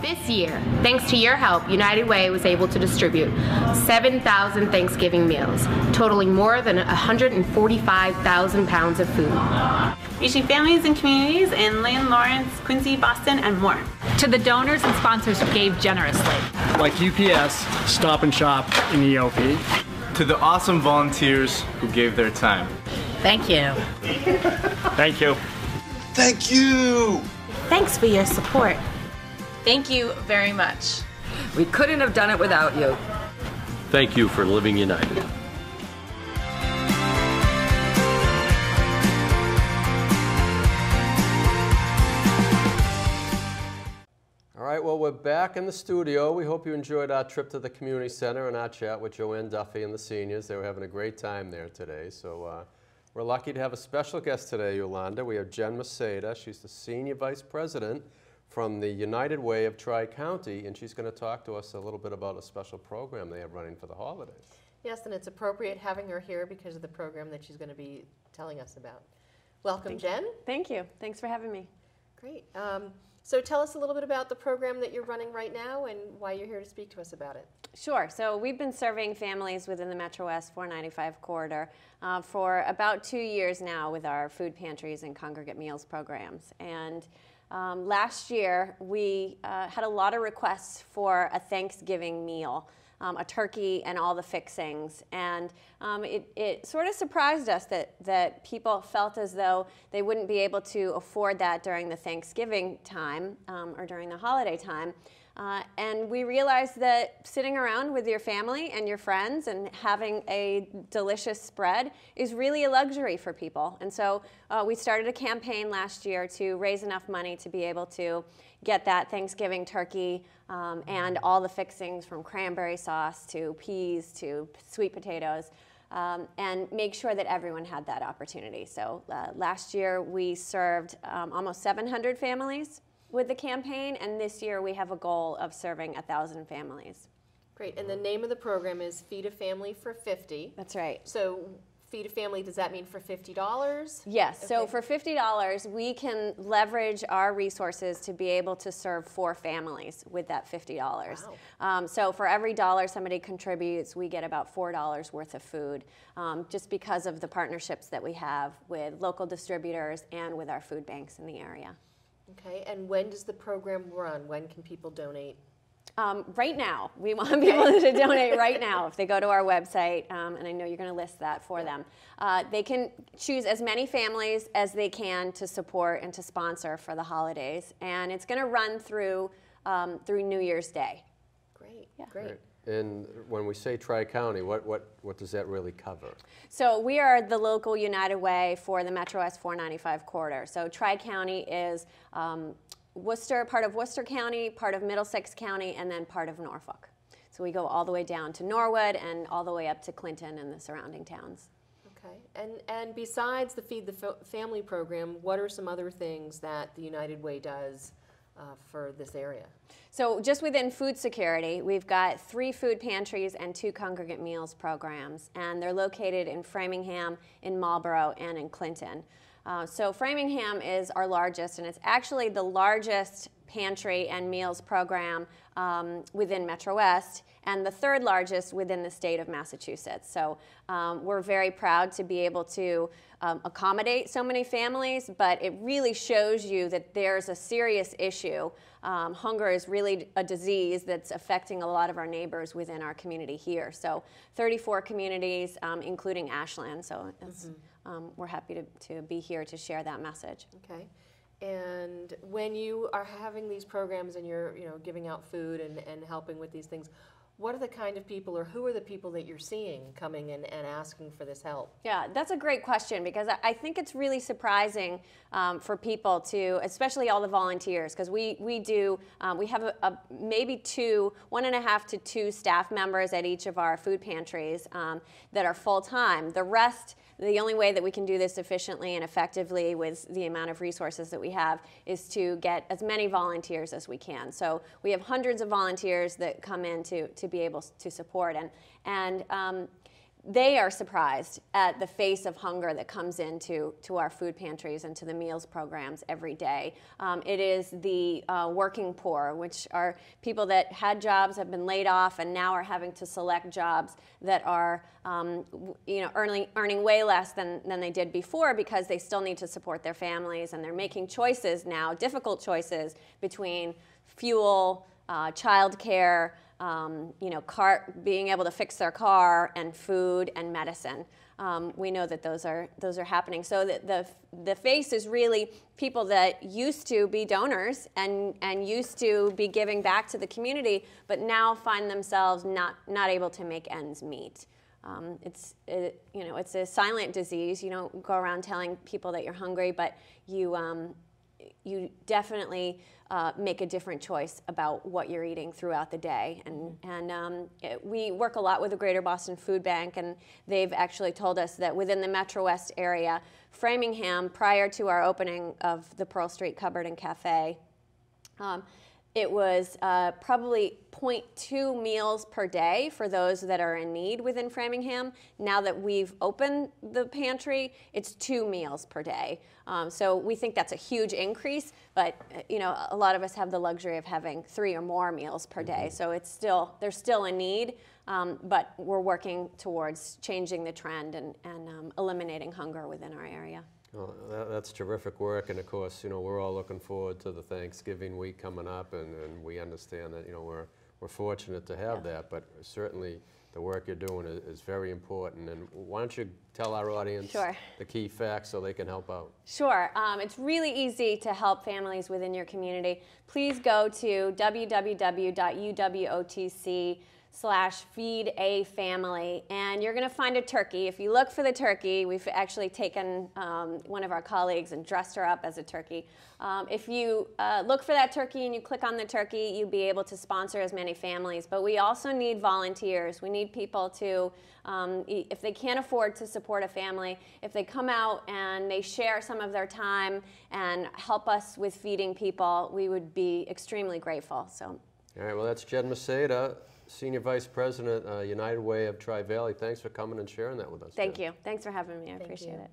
This year, thanks to your help, United Way was able to distribute 7,000 Thanksgiving meals, totaling more than 145,000 pounds of food. Reaching families and communities in Lynn, Lawrence, Quincy, Boston, and more. To the donors and sponsors who gave generously. Like UPS, Stop and Shop, and EOP. To the awesome volunteers who gave their time. Thank you. Thank you. Thank you. Thanks for your support. Thank you very much. We couldn't have done it without you. Thank you for living united. All right, well, we're back in the studio. We hope you enjoyed our trip to the community center and our chat with Joanne Duffy and the seniors. They were having a great time there today. So we're lucky to have a special guest today, Yolanda. We have Jen Maseda. She's the Senior Vice President from the United Way of Tri-County, and she's going to talk to us a little bit about a special program they have running for the holidays. Yes, and it's appropriate having her here because of the program that she's going to be telling us about. Welcome, Jen. Thank you. Thanks for having me. Great. So tell us a little bit about the program that you're running right now and why you're here to speak to us about it. Sure. So we've been serving families within the Metro West 495 corridor for about 2 years now with our food pantries and congregate meals programs. And last year, we had a lot of requests for a Thanksgiving meal, a turkey and all the fixings. And it sort of surprised us that people felt as though they wouldn't be able to afford that during the Thanksgiving time or during the holiday time. And we realized that sitting around with your family and your friends and having a delicious spread is really a luxury for people. And so we started a campaign last year to raise enough money to be able to get that Thanksgiving turkey and all the fixings from cranberry sauce to peas to sweet potatoes and make sure that everyone had that opportunity. So last year we served almost 700 families with the campaign, and this year we have a goal of serving 1,000 families. Great, and the name of the program is Feed a Family for 50. That's right. So Feed a Family, does that mean for $50? Yes, okay. So for $50, we can leverage our resources to be able to serve 4 families with that $50. Wow. So for every dollar somebody contributes, we get about $4 worth of food, just because of the partnerships that we have with local distributors and with our food banks in the area. Okay, and when does the program run? When can people donate? Right now. We want people to donate right now. If they go to our website, and I know you're going to list that for them, they can choose as many families as they can to support and to sponsor for the holidays. And it's going to run through New Year's Day. Great, yeah. Great. And when we say Tri-County, what does that really cover? So we are the local United Way for the Metro West 495 corridor. So Tri-County is Worcester, part of Worcester County, part of Middlesex County, and then part of Norfolk. So we go all the way down to Norwood and all the way up to Clinton and the surrounding towns. Okay, and besides the Feed the Family program, what are some other things that the United Way does for this area? So just within food security, we've got 3 food pantries and 2 congregate meals programs, and they're located in Framingham, in Marlboro, and in Clinton. So Framingham is our largest, and it's actually the largest pantry and meals program within Metro West, and the 3rd largest within the state of Massachusetts. So we're very proud to be able to accommodate so many families, but it really shows you that there's a serious issue. Hunger is really a disease that's affecting a lot of our neighbors within our community here. So 34 communities, including Ashland. So it's, we're happy to be here to share that message. Okay. And when you are having these programs and you're giving out food and helping with these things, what are the kind of people, or who are the people that you're seeing coming in and asking for this help? Yeah, that's a great question, because I think it's really surprising for people to, especially all the volunteers, because we have maybe 1.5 to 2 staff members at each of our food pantries that are full-time. The rest, the only way that we can do this efficiently and effectively with the amount of resources that we have is to get as many volunteers as we can. So we have hundreds of volunteers that come in to be able to support. And they are surprised at the face of hunger that comes into our food pantries and to the meals programs every day. It is the working poor, which are people that had jobs, have been laid off, and now are having to select jobs that are earning way less than they did before, because they still need to support their families, and they're making choices now, difficult choices between fuel, childcare, being able to fix their car, and food and medicine. We know that those are happening. So the face is really people that used to be donors and used to be giving back to the community, but now find themselves not able to make ends meet. It's a silent disease. You don't go around telling people that you're hungry, but you definitely make a different choice about what you're eating throughout the day. And we work a lot with the Greater Boston Food Bank, and they've actually told us that within the Metro West area, Framingham, prior to our opening of the Pearl Street Cupboard and Cafe, it was probably 0.2 meals per day for those that are in need within Framingham. Now that we've opened the pantry, it's 2 meals per day. So we think that's a huge increase, but a lot of us have the luxury of having 3 or more meals per day. So there's still a need, but we're working towards changing the trend and eliminating hunger within our area. Well, that's terrific work, and of course, we're all looking forward to the Thanksgiving week coming up, and we understand that, we're fortunate to have that, but certainly the work you're doing is very important. And why don't you tell our audience the key facts so they can help out? Sure. It's really easy to help families within your community. Please go to www.uwotc.com/feedafamily, and you're going to find a turkey. If you look for the turkey, we've actually taken one of our colleagues and dressed her up as a turkey. If you look for that turkey and you click on the turkey, you'll be able to sponsor as many families. But we also need volunteers. We need people to, if they can't afford to support a family, if they come out and they share some of their time and help us with feeding people, we would be extremely grateful. So. All right, well, that's Jen Maseda, Senior Vice President, United Way of Tri-Valley. Thanks for coming and sharing that with us. Thank you. Thanks for having me. I appreciate it.